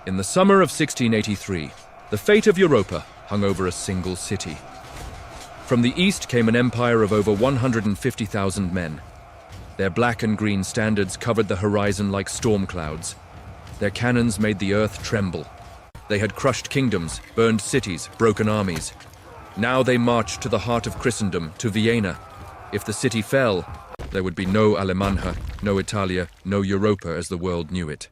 In the summer of 1683, the fate of Europa hung over a single city. From the east came an empire of over 150,000 men. Their black and green standards covered the horizon like storm clouds. Their cannons made the earth tremble. They had crushed kingdoms, burned cities, broken armies. Now they marched to the heart of Christendom, to Vienna. If the city fell, there would be no Alemannia, no Italia, no Europa as the world knew it.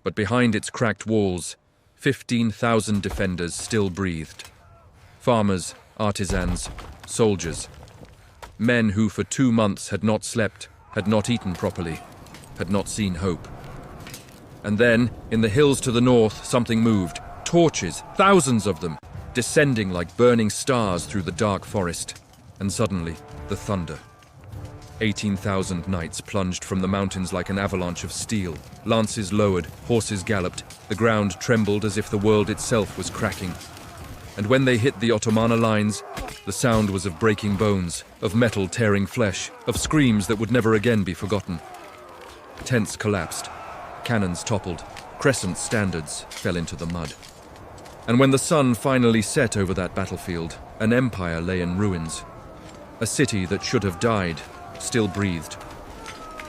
But behind its cracked walls, 15,000 defenders still breathed. Farmers, artisans, soldiers. Men who for 2 months had not slept, had not eaten properly, had not seen hope. And then, in the hills to the north, something moved. Torches, thousands of them, descending like burning stars through the dark forest. And suddenly, the thunder. 18,000 knights plunged from the mountains like an avalanche of steel. Lances lowered, horses galloped. The ground trembled as if the world itself was cracking. And when they hit the Ottoman lines, the sound was of breaking bones, of metal tearing flesh, of screams that would never again be forgotten. Tents collapsed, cannons toppled, crescent standards fell into the mud. And when the sun finally set over that battlefield, an empire lay in ruins. A city that should have died still breathed.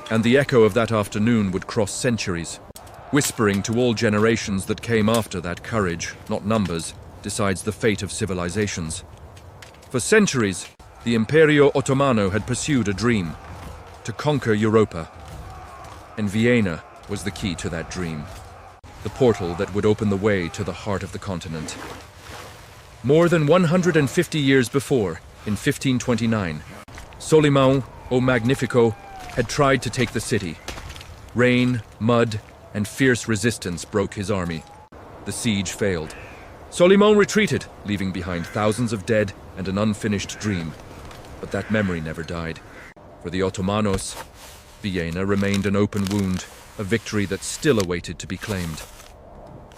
And the echo of that afternoon would cross centuries, whispering to all generations that came after that courage, not numbers, decides the fate of civilizations. For centuries, the Imperio Ottomano had pursued a dream, to conquer Europa. And Vienna was the key to that dream, the portal that would open the way to the heart of the continent. More than 150 years before, in 1529, Solimão o Magnifico had tried to take the city. Rain, mud, and fierce resistance broke his army. The siege failed. Solimão retreated, leaving behind thousands of dead and an unfinished dream. But that memory never died. For the Ottomanos, Vienna remained an open wound, a victory that still awaited to be claimed.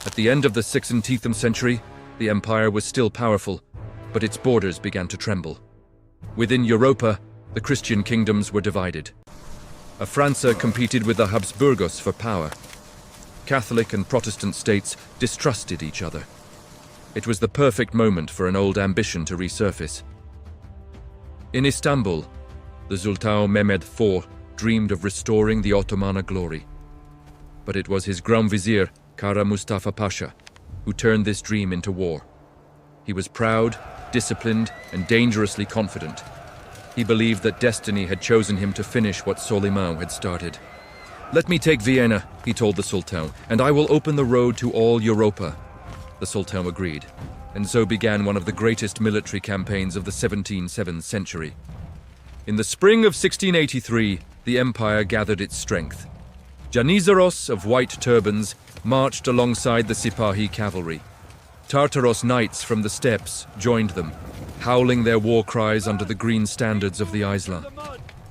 At the end of the 16th century, the empire was still powerful, but its borders began to tremble. Within Europa, the Christian kingdoms were divided. A Franca competed with the Habsburgos for power. Catholic and Protestant states distrusted each other. It was the perfect moment for an old ambition to resurface. In Istanbul, the Sultan Mehmed IV dreamed of restoring the Ottoman glory. But it was his Grand Vizier, Kara Mustafa Pasha, who turned this dream into war. He was proud, disciplined, and dangerously confident. He believed that destiny had chosen him to finish what Solimão had started. "Let me take Vienna," he told the Sultan, "and I will open the road to all Europa." The Sultan agreed, and so began one of the greatest military campaigns of the 17th century. In the spring of 1683, the empire gathered its strength. Janissaros of white turbans marched alongside the Sipahi cavalry. Tartaros knights from the steppes joined them, howling their war cries under the green standards of the Isla.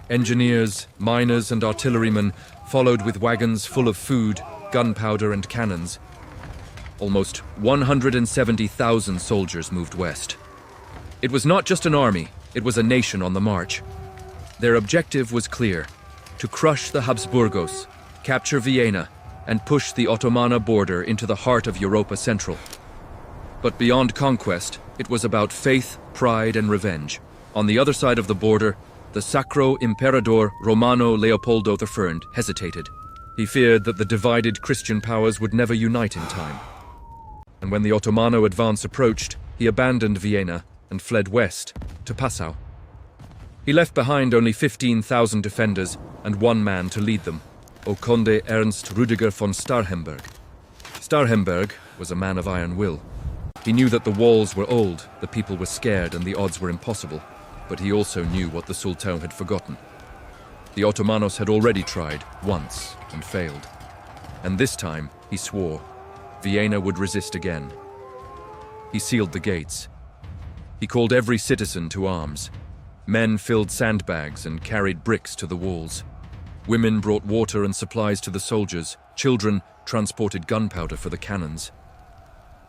Engineers, miners, and artillerymen followed with wagons full of food, gunpowder, and cannons. Almost 170,000 soldiers moved west. It was not just an army, it was a nation on the march. Their objective was clear: to crush the Habsburgos, capture Vienna, and push the Ottoman border into the heart of Europa Central. But beyond conquest, it was about faith, pride, and revenge. On the other side of the border, the Sacro Imperador Romano Leopoldo III hesitated. He feared that the divided Christian powers would never unite in time. And when the Ottomano advance approached, he abandoned Vienna and fled west to Passau. He left behind only 15,000 defenders and one man to lead them, Conde Ernst Rüdiger von Starhemberg. Starhemberg was a man of iron will. He knew that the walls were old, the people were scared, and the odds were impossible. But he also knew what the Sultan had forgotten. The Ottomanos had already tried, once, and failed. And this time, he swore, Vienna would resist again. He sealed the gates. He called every citizen to arms. Men filled sandbags and carried bricks to the walls. Women brought water and supplies to the soldiers. Children transported gunpowder for the cannons.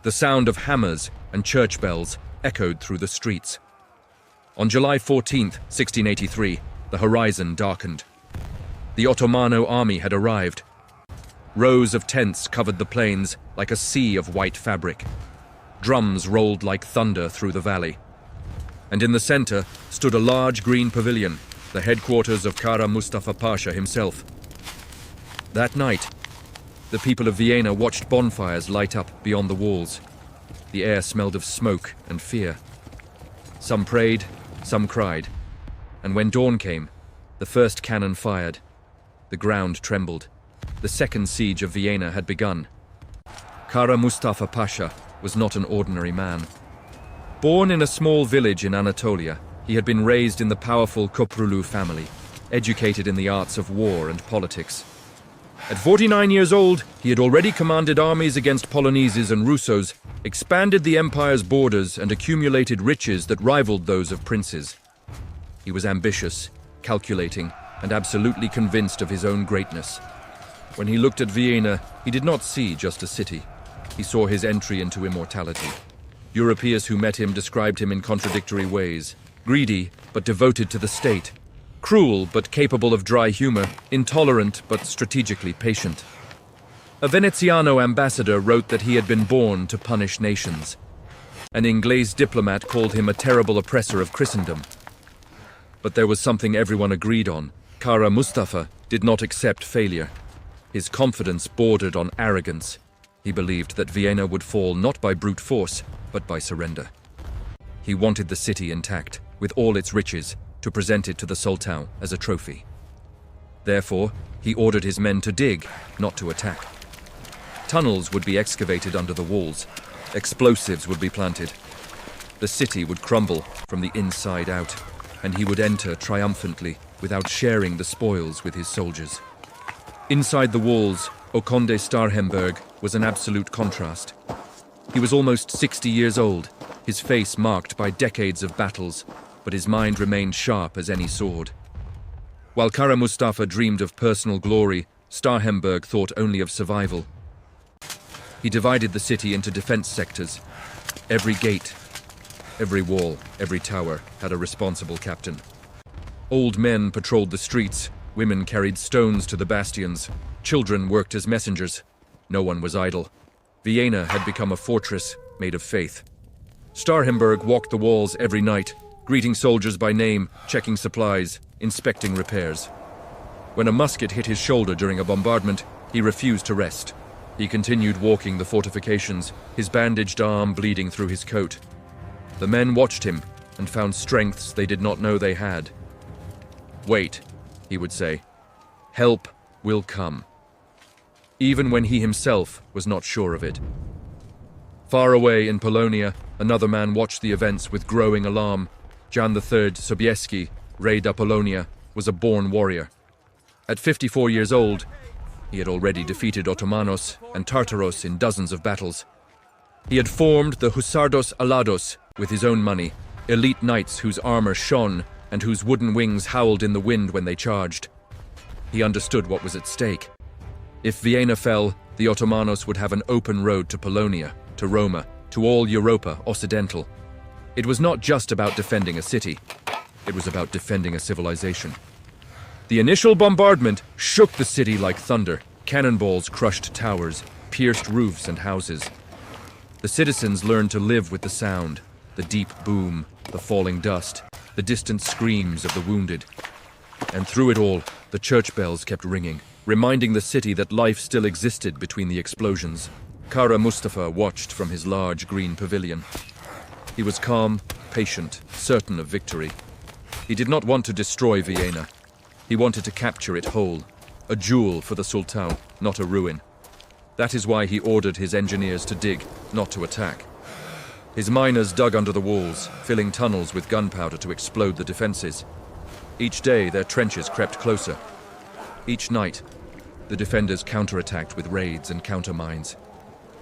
The sound of hammers and church bells echoed through the streets. On July 14th, 1683, the horizon darkened. The Ottomano army had arrived. Rows of tents covered the plains like a sea of white fabric. Drums rolled like thunder through the valley. And in the center stood a large green pavilion, the headquarters of Kara Mustafa Pasha himself. That night, the people of Vienna watched bonfires light up beyond the walls. The air smelled of smoke and fear. Some prayed, some cried. And when dawn came, the first cannon fired. The ground trembled. The second siege of Vienna had begun. Kara Mustafa Pasha was not an ordinary man. Born in a small village in Anatolia, he had been raised in the powerful Koprulu family, educated in the arts of war and politics. At 49 years old, he had already commanded armies against Poloneses and Russos, expanded the empire's borders, and accumulated riches that rivaled those of princes. He was ambitious, calculating, and absolutely convinced of his own greatness. When he looked at Vienna, he did not see just a city. He saw his entry into immortality. Europeans who met him described him in contradictory ways: greedy, but devoted to the state; cruel, but capable of dry humor; intolerant, but strategically patient. A Veneziano ambassador wrote that he had been born to punish nations. An Inglese diplomat called him a terrible oppressor of Christendom. But there was something everyone agreed on. Kara Mustafa did not accept failure. His confidence bordered on arrogance. He believed that Vienna would fall not by brute force, but by surrender. He wanted the city intact, with all its riches, to present it to the Sultan as a trophy. Therefore, he ordered his men to dig, not to attack. Tunnels would be excavated under the walls. Explosives would be planted. The city would crumble from the inside out, and he would enter triumphantly without sharing the spoils with his soldiers. Inside the walls, Oconde Starhemberg was an absolute contrast. He was almost 60 years old, his face marked by decades of battles, but his mind remained sharp as any sword. While Kara Mustafa dreamed of personal glory, Starhemberg thought only of survival. He divided the city into defense sectors. Every gate, every wall, every tower had a responsible captain. Old men patrolled the streets, women carried stones to the bastions, children worked as messengers. No one was idle. Vienna had become a fortress made of faith. Starhemberg walked the walls every night, greeting soldiers by name, checking supplies, inspecting repairs. When a musket hit his shoulder during a bombardment, he refused to rest. He continued walking the fortifications, his bandaged arm bleeding through his coat. The men watched him and found strengths they did not know they had. "Wait," he would say. "Help will come." Even when he himself was not sure of it. Far away in Polonia, another man watched the events with growing alarm. Jan III Sobieski, Rey da Polonia, was a born warrior. At 54 years old, he had already defeated Ottomanos and Tartaros in dozens of battles. He had formed the Husardos Alados with his own money, elite knights whose armor shone and whose wooden wings howled in the wind when they charged. He understood what was at stake. If Vienna fell, the Ottomanos would have an open road to Polonia, to Roma, to all Europa Occidental. It was not just about defending a city. It was about defending a civilization. The initial bombardment shook the city like thunder. Cannonballs crushed towers, pierced roofs and houses. The citizens learned to live with the sound, the deep boom, the falling dust, the distant screams of the wounded. And through it all, the church bells kept ringing, reminding the city that life still existed between the explosions. Kara Mustafa watched from his large green pavilion. He was calm, patient, certain of victory. He did not want to destroy Vienna. He wanted to capture it whole, a jewel for the Sultan, not a ruin. That is why he ordered his engineers to dig, not to attack. His miners dug under the walls, filling tunnels with gunpowder to explode the defenses. Each day, their trenches crept closer. Each night, the defenders counterattacked with raids and countermines.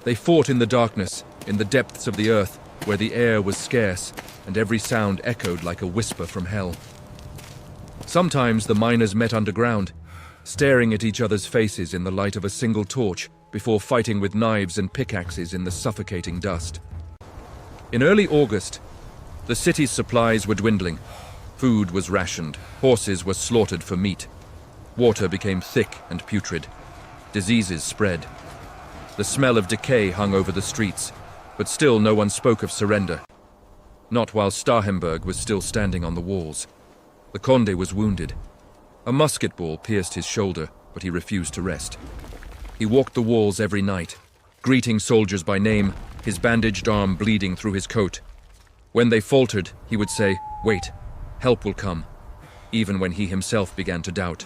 They fought in the darkness, in the depths of the earth, where the air was scarce and every sound echoed like a whisper from hell. Sometimes the miners met underground, staring at each other's faces in the light of a single torch before fighting with knives and pickaxes in the suffocating dust. In early August, the city's supplies were dwindling. Food was rationed, horses were slaughtered for meat. Water became thick and putrid. Diseases spread. The smell of decay hung over the streets, but still no one spoke of surrender. Not while Starhemberg was still standing on the walls. The Conde was wounded. A musket ball pierced his shoulder, but he refused to rest. He walked the walls every night, greeting soldiers by name, his bandaged arm bleeding through his coat. When they faltered, he would say, "Wait, help will come," even when he himself began to doubt.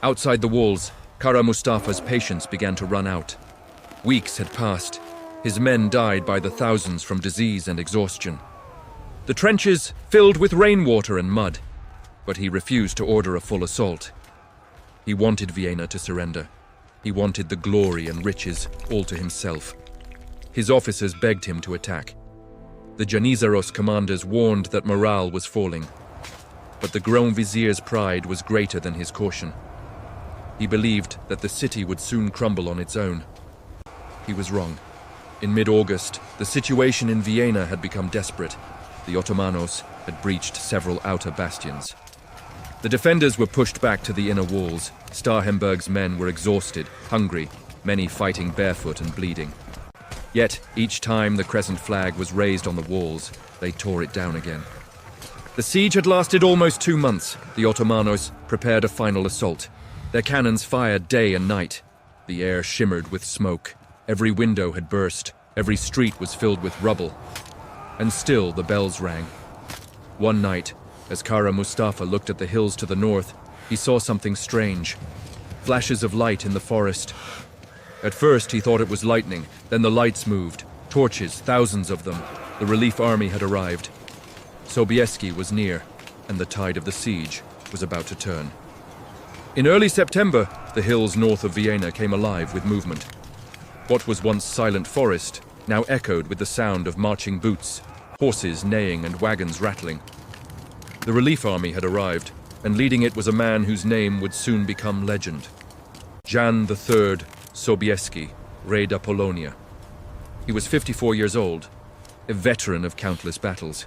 Outside the walls, Kara Mustafa's patience began to run out. Weeks had passed. His men died by the thousands from disease and exhaustion. The trenches filled with rainwater and mud, but he refused to order a full assault. He wanted Vienna to surrender. He wanted the glory and riches all to himself. His officers begged him to attack. The Janizaros commanders warned that morale was falling, but the Grand Vizier's pride was greater than his caution. He believed that the city would soon crumble on its own. He was wrong. In mid-August, the situation in Vienna had become desperate. The Ottomanos had breached several outer bastions. The defenders were pushed back to the inner walls. Starhemberg's men were exhausted, hungry, many fighting barefoot and bleeding. Yet, each time the crescent flag was raised on the walls, they tore it down again. The siege had lasted almost 2 months. The Ottomanos prepared a final assault. Their cannons fired day and night. The air shimmered with smoke. Every window had burst. Every street was filled with rubble. And still the bells rang. One night, as Kara Mustafa looked at the hills to the north, he saw something strange. Flashes of light in the forest. At first he thought it was lightning, then the lights moved. Torches, thousands of them. The relief army had arrived. Sobieski was near, and the tide of the siege was about to turn. In early September, the hills north of Vienna came alive with movement. What was once silent forest now echoed with the sound of marching boots, horses neighing and wagons rattling. The relief army had arrived, and leading it was a man whose name would soon become legend. Jan III Sobieski, Rey da Polonia. He was 54 years old, a veteran of countless battles.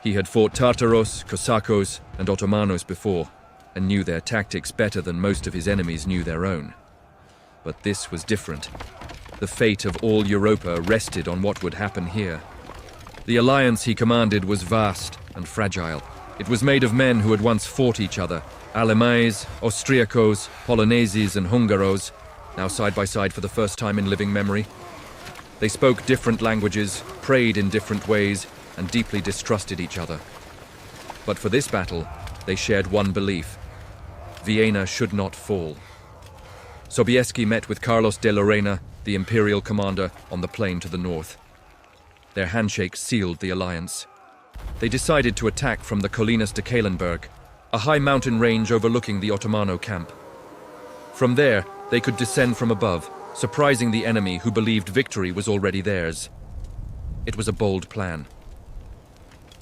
He had fought Tartaros, Cossacos, and Ottomanos before, and knew their tactics better than most of his enemies knew their own. But this was different. The fate of all Europa rested on what would happen here. The alliance he commanded was vast and fragile. It was made of men who had once fought each other, Alemais, Austriacos, Poloneses, and Hungaros, now side by side for the first time in living memory. They spoke different languages, prayed in different ways, and deeply distrusted each other. But for this battle, they shared one belief: Vienna should not fall. Sobieski met with Carlos de Lorena, the imperial commander, on the plain to the north. Their handshake sealed the alliance. They decided to attack from the Colinas de Kahlenberg, a high mountain range overlooking the Ottomano camp. From there, they could descend from above, surprising the enemy who believed victory was already theirs. It was a bold plan.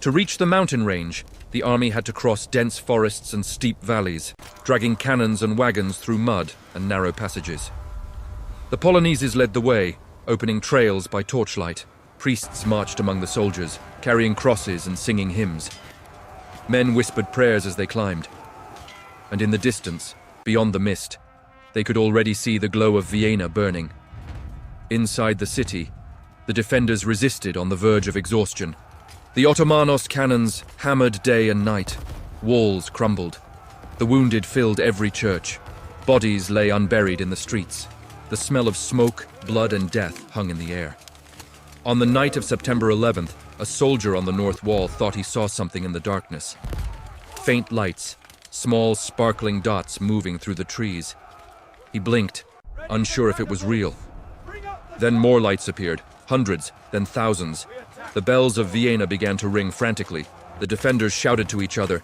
To reach the mountain range, the army had to cross dense forests and steep valleys, dragging cannons and wagons through mud and narrow passages. The Poloneses led the way, opening trails by torchlight. Priests marched among the soldiers, carrying crosses and singing hymns. Men whispered prayers as they climbed. And in the distance, beyond the mist, they could already see the glow of Vienna burning. Inside the city, the defenders resisted on the verge of exhaustion. The Ottomanos cannons hammered day and night. Walls crumbled. The wounded filled every church. Bodies lay unburied in the streets. The smell of smoke, blood, and death hung in the air. On the night of September 11th, a soldier on the north wall thought he saw something in the darkness. Faint lights, small sparkling dots moving through the trees. He blinked, unsure if it was real. Then more lights appeared, hundreds, then thousands. The bells of Vienna began to ring frantically. The defenders shouted to each other,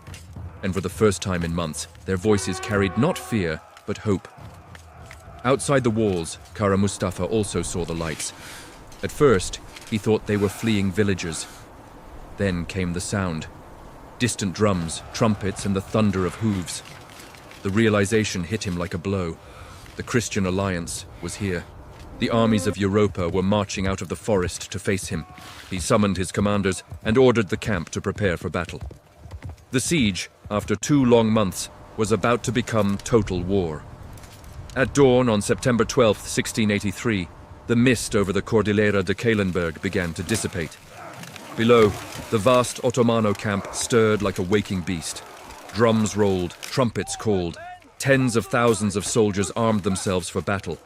and for the first time in months, their voices carried not fear, but hope. Outside the walls, Kara Mustafa also saw the lights. At first, he thought they were fleeing villagers. Then came the sound. Distant drums, trumpets, and the thunder of hooves. The realization hit him like a blow. The Christian alliance was here. The armies of Europa were marching out of the forest to face him. He summoned his commanders and ordered the camp to prepare for battle. The siege, after 2 long months, was about to become total war. At dawn on September 12, 1683, the mist over the Cordillera de Kahlenberg began to dissipate. Below, the vast Ottomano camp stirred like a waking beast. Drums rolled, trumpets called. Tens of thousands of soldiers armed themselves for battle,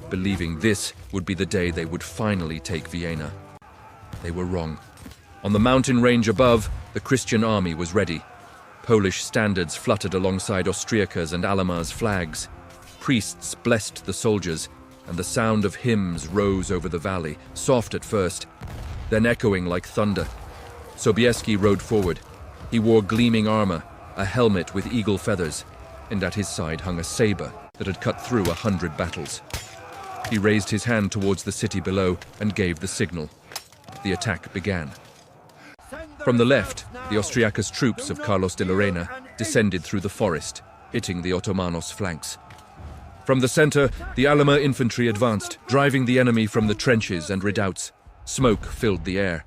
believing this would be the day they would finally take Vienna. They were wrong. On the mountain range above, the Christian army was ready. Polish standards fluttered alongside Austriaca's and Alama's flags. Priests blessed the soldiers, and the sound of hymns rose over the valley, soft at first, then echoing like thunder. Sobieski rode forward. He wore gleaming armor, a helmet with eagle feathers, and at his side hung a saber that had cut through 100 battles. He raised his hand towards the city below and gave the signal. The attack began. From the left, the Austriaca's troops of Carlos de Lorena descended through the forest, hitting the Ottomanos' flanks. From the center, the Alama infantry advanced, driving the enemy from the trenches and redoubts. Smoke filled the air.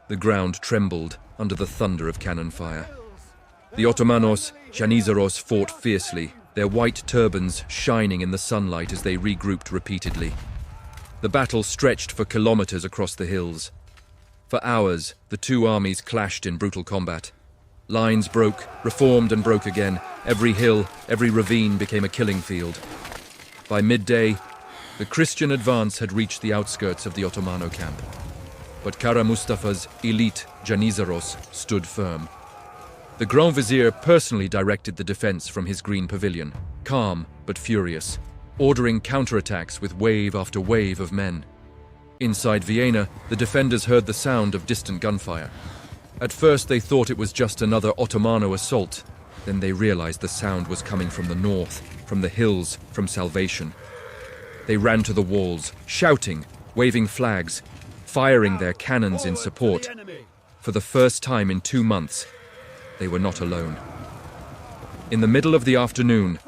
The ground trembled under the thunder of cannon fire. The Ottomanos, Janizaros, fought fiercely, their white turbans shining in the sunlight as they regrouped repeatedly. The battle stretched for kilometers across the hills. For hours, the two armies clashed in brutal combat. Lines broke, reformed and broke again. Every hill, every ravine became a killing field. By midday, the Christian advance had reached the outskirts of the Ottomano camp. But Kara Mustafa's elite Janizaros stood firm. The Grand Vizier personally directed the defense from his green pavilion, calm but furious, ordering counterattacks with wave after wave of men. Inside Vienna, the defenders heard the sound of distant gunfire. At first they thought it was just another Ottomano assault. Then they realized the sound was coming from the north, from the hills, from Salvation. They ran to the walls, shouting, waving flags, firing their cannons in support. For the first time in 2 months, they were not alone. In the middle of the afternoon,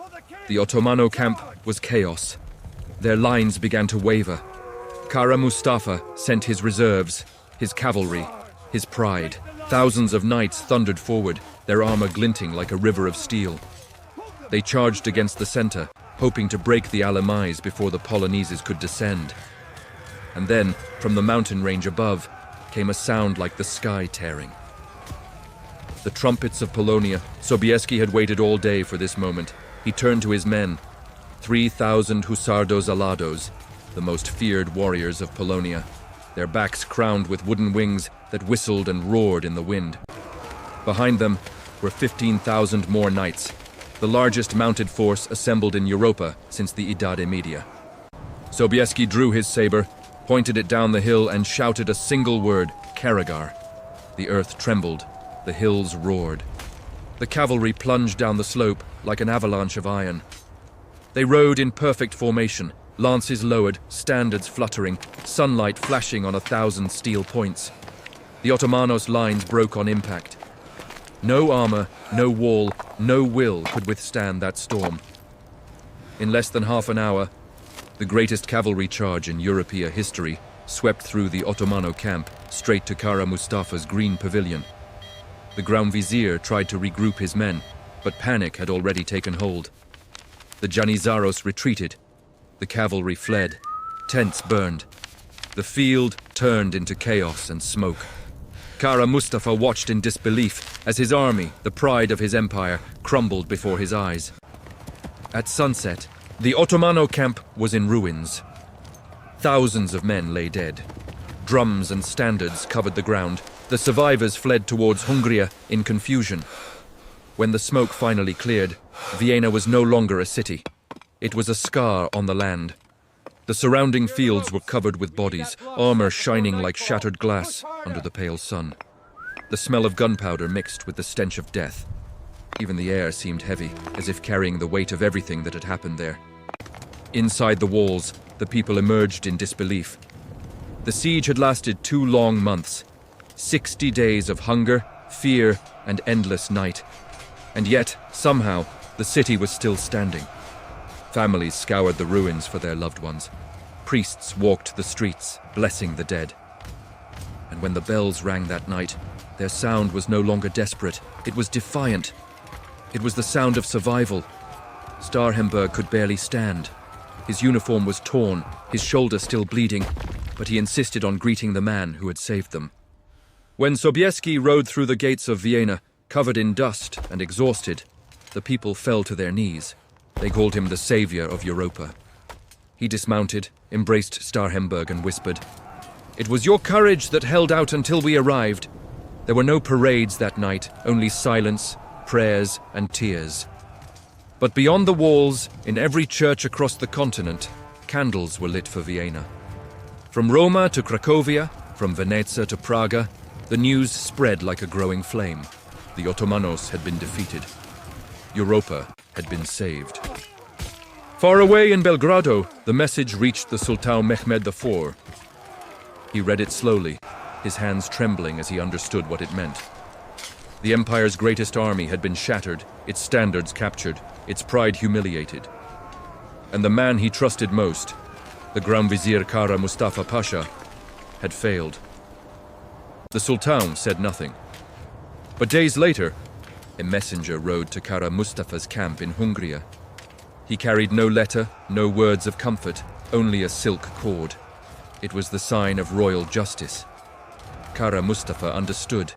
the Ottomano camp was chaos. Their lines began to waver. Kara Mustafa sent his reserves, his cavalry, his pride. Thousands of knights thundered forward, their armor glinting like a river of steel. They charged against the center, hoping to break the Alamays before the Poloneses could descend. And then, from the mountain range above, came a sound like the sky tearing. The trumpets of Polonia. Sobieski had waited all day for this moment. He turned to his men, 3,000 Husardos Alados, the most feared warriors of Polonia, their backs crowned with wooden wings that whistled and roared in the wind. Behind them were 15,000 more knights, the largest mounted force assembled in Europa since the Idade Media. Sobieski drew his saber, pointed it down the hill, and shouted a single word, Karagar. The earth trembled, the hills roared. The cavalry plunged down the slope like an avalanche of iron. They rode in perfect formation, lances lowered, standards fluttering, sunlight flashing on 1,000 steel points. The Ottomanos' lines broke on impact. No armor, no wall, no will could withstand that storm. In less than half an hour, the greatest cavalry charge in European history swept through the Ottomano camp, straight to Kara Mustafa's green pavilion. The Grand Vizier tried to regroup his men, but panic had already taken hold. The Janizaros retreated. The cavalry fled. Tents burned. The field turned into chaos and smoke. Kara Mustafa watched in disbelief as his army, the pride of his empire, crumbled before his eyes. At sunset, the Ottomano camp was in ruins. Thousands of men lay dead. Drums and standards covered the ground. The survivors fled towards Hungary in confusion. When the smoke finally cleared, Vienna was no longer a city. It was a scar on the land. The surrounding fields were covered with bodies, armor shining like shattered glass under the pale sun. The smell of gunpowder mixed with the stench of death. Even the air seemed heavy, as if carrying the weight of everything that had happened there. Inside the walls, the people emerged in disbelief. The siege had lasted 2 long months, 60 days of hunger, fear, and endless night. And yet, somehow, the city was still standing. Families scoured the ruins for their loved ones. Priests walked the streets, blessing the dead. And when the bells rang that night, their sound was no longer desperate. It was defiant. It was the sound of survival. Starhemberg could barely stand. His uniform was torn, his shoulder still bleeding, but he insisted on greeting the man who had saved them. When Sobieski rode through the gates of Vienna, covered in dust and exhausted, the people fell to their knees. They called him the savior of Europa. He dismounted, embraced Starhemberg and whispered, "It was your courage that held out until we arrived." There were no parades that night, only silence, prayers, and tears. But beyond the walls, in every church across the continent, candles were lit for Vienna. From Roma to Cracovia, from Venezia to Praga, the news spread like a growing flame. The Ottomanos had been defeated. Europa had been saved. Far away in Belgrado, the message reached the Sultan Mehmed IV. He read it slowly, his hands trembling as he understood what it meant. The empire's greatest army had been shattered, its standards captured, its pride humiliated. And the man he trusted most, the Grand Vizier Kara Mustafa Pasha, had failed. The Sultan said nothing. But days later, a messenger rode to Kara Mustafa's camp in Hungary. He carried no letter, no words of comfort, only a silk cord. It was the sign of royal justice. Kara Mustafa understood.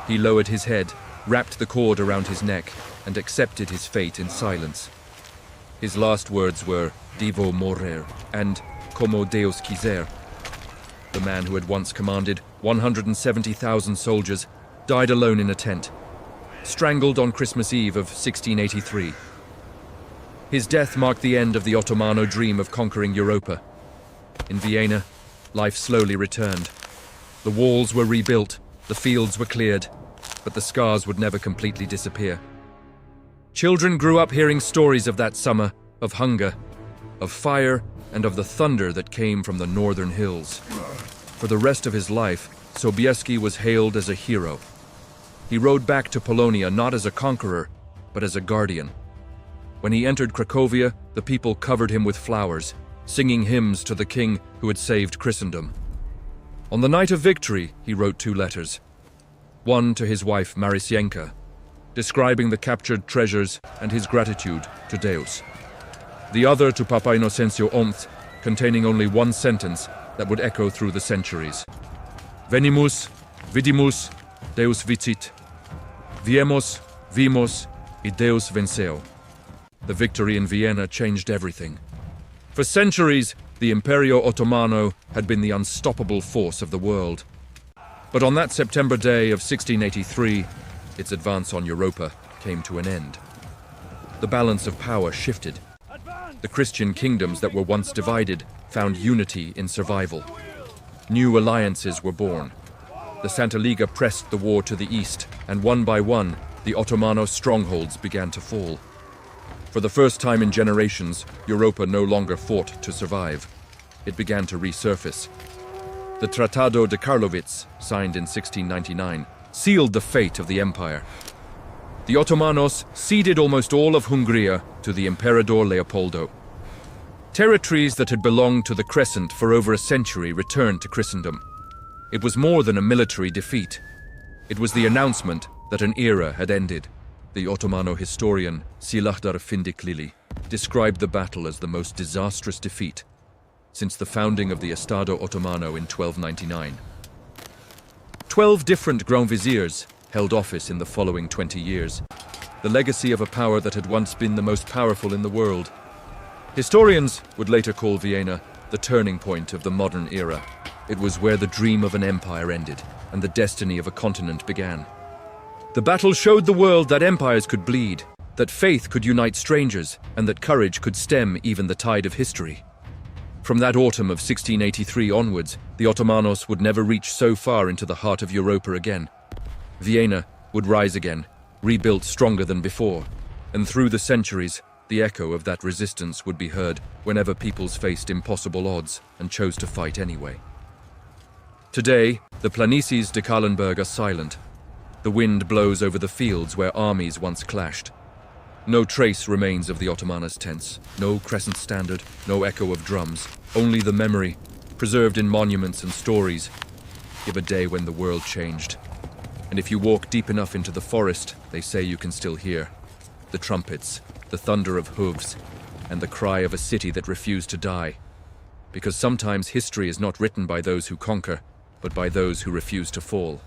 He lowered his head, wrapped the cord around his neck, and accepted his fate in silence. His last words were, "Devo morir," and "Como Deus quiser." The man who had once commanded 170,000 soldiers died alone in a tent, strangled on Christmas Eve of 1683. His death marked the end of the Ottomano dream of conquering Europa. In Vienna, life slowly returned. The walls were rebuilt, the fields were cleared, but the scars would never completely disappear. Children grew up hearing stories of that summer, of hunger, of fire, and of the thunder that came from the northern hills. For the rest of his life, Sobieski was hailed as a hero. He rode back to Polonia not as a conqueror, but as a guardian. When he entered Cracovia, the people covered him with flowers, singing hymns to the king who had saved Christendom. On the night of victory, he wrote 2 letters. One to his wife Marysienka, describing the captured treasures and his gratitude to Deus. The other to Papa Inocencio Omt, containing only one sentence that would echo through the centuries. Venimus, vidimus, Deus vicit. Viemos, vimos, y Deus venceu. The victory in Vienna changed everything. For centuries, the Imperio Ottomano had been the unstoppable force of the world. But on that September day of 1683, its advance on Europa came to an end. The balance of power shifted. The Christian kingdoms that were once divided found unity in survival. New alliances were born. The Santa Liga pressed the war to the east, and one by one, the Ottomano strongholds began to fall. For the first time in generations, Europa no longer fought to survive. It began to resurface. The Tratado de Karlowitz, signed in 1699, sealed the fate of the empire. The Ottomanos ceded almost all of Hungary to the Emperador Leopoldo. Territories that had belonged to the Crescent for over a century returned to Christendom. It was more than a military defeat. It was the announcement that an era had ended. The Ottomano historian Silahdar Findiklili described the battle as the most disastrous defeat since the founding of the Estado Ottomano in 1299. 12 different Grand Viziers held office in the following 20 years, the legacy of a power that had once been the most powerful in the world. Historians would later call Vienna the turning point of the modern era. It was where the dream of an empire ended and the destiny of a continent began. The battle showed the world that empires could bleed, that faith could unite strangers, and that courage could stem even the tide of history. From that autumn of 1683 onwards, the Ottomanos would never reach so far into the heart of Europa again. Vienna would rise again, rebuilt stronger than before, and through the centuries, the echo of that resistance would be heard whenever peoples faced impossible odds and chose to fight anyway. Today, the planícies de Kahlenberg are silent. The wind blows over the fields where armies once clashed. No trace remains of the Ottomanos' tents, no crescent standard, no echo of drums, only the memory, preserved in monuments and stories, of a day when the world changed. And if you walk deep enough into the forest, they say you can still hear the trumpets, the thunder of hooves, and the cry of a city that refused to die. Because sometimes history is not written by those who conquer, but by those who refuse to fall.